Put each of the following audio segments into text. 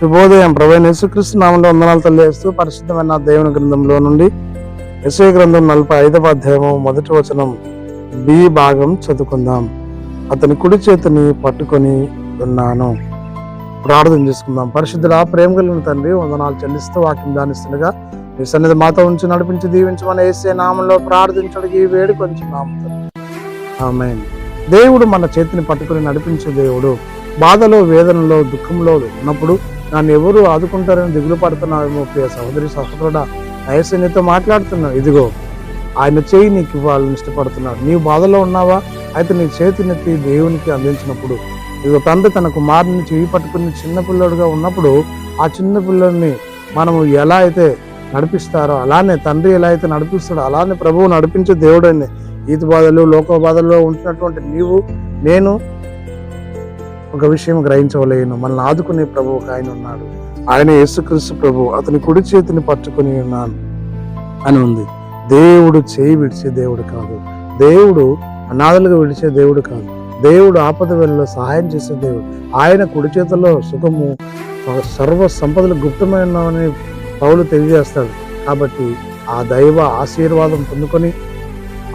శుభోదయం. ప్రభువైన యేసుక్రీస్తు నామములో వందనాలు తెలియజేస్తూ పరిశుద్ధమైన దేవుని గ్రంథంలో నుండి యెషయా గ్రంథం 45వ అధ్యాయము మొదటి వచనం బి భాగం చదువుకుందాం. అతని కుడి చేతిని పట్టుకొని ఉన్నాను. ప్రార్థన చేసుకుందాం. పరిశుద్ధుడా, ప్రేమ కలిగిన తండ్రి, వందనాలు చెల్లిస్తూ వాక్యం ధ్యానిస్తుండగా మీ సన్నిధి మాతో ఉంచి నడిపించి దీవించమని యేసయ్య నామంలో ప్రార్థించడానికి వేడుకొంచున్నాము. ఆమేన్. దేవుడు మన చేతిని పట్టుకుని నడిపించే దేవుడు. బాధలో, వేదనలో, దుఃఖంలో ఉన్నప్పుడు నన్ను ఎవరు ఆదుకుంటారని దిగులు పడుతున్నావేమో ప్రియ సహోదరి సహోదరుడా, యేసయ్య నీతో మాట్లాడుతున్నాడు. ఇదిగో ఆయన చేయి నీకు ఇవ్వాలని ఇష్టపడుతున్నాడు. నీవు బాధలో ఉన్నావా? అయితే నీ చేతినెత్తి దేవునికి అందించినప్పుడు, ఇదిగో తండ్రి తన కుమారుని చేయి పట్టుకుని చిన్నపిల్లడుగా ఉన్నప్పుడు ఆ చిన్న పిల్లల్ని మనము ఎలా అయితే నడిపిస్తారో అలానే తండ్రి ఎలా అయితే నడిపిస్తాడో అలానే ప్రభువు నడిపించే దేవుడని. ఈతి బాధలు, లోక బాధల్లో ఉంటున్నటువంటి నీవు నేను ఒక విషయం గ్రహించవలేను. మనల్ని ఆదుకునే ప్రభు ఒక ఆయన ఉన్నాడు. ఆయన యేసుక్రీస్తు ప్రభు. అతని కుడి చేతిని పట్టుకుని ఉన్నాను అని ఉంది. దేవుడు చేయి విడిచే దేవుడు కాదు. దేవుడు అనాథలుగా విడిచే దేవుడు కాదు. దేవుడు ఆపద వేళలో సహాయం చేసే దేవుడు. ఆయన కుడి చేతిలో సుఖము, సర్వ సంపదలు గుప్తమైనవని పౌలు తెలియజేస్తాడు. కాబట్టి ఆ దైవ ఆశీర్వాదం పొందుకొని,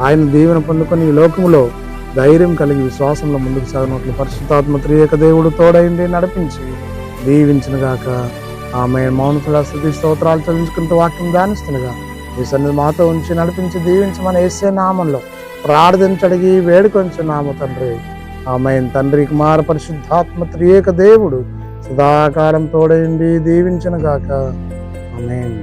ఆయన దీవెన పొందుకొని ఈ లోకములో ధైర్యం కలిగి విశ్వాసంలో ముందుకు సాగినట్లు పరిశుద్ధాత్మ త్రియేక దేవుడు తోడైండి నడిపించి దీవించిన గాక. ఆమె మౌనతుల స్తుతి స్తోత్రాలు చెల్లించుకుంటూ వాక్యం ధ్యానిస్తుండగా ఈ సన్నిధి మాతో ఉంచి నడిపించి దీవించమని యేసయ్య నామంలో ప్రార్థించడిగి వేడుకొంచున్నాము తండ్రి. ఆమేన్. తండ్రి, కుమార పరిశుద్ధాత్మ త్రియేక దేవుడు సదాకాలం తోడైండి దీవించిన గాక. ఆమేన్.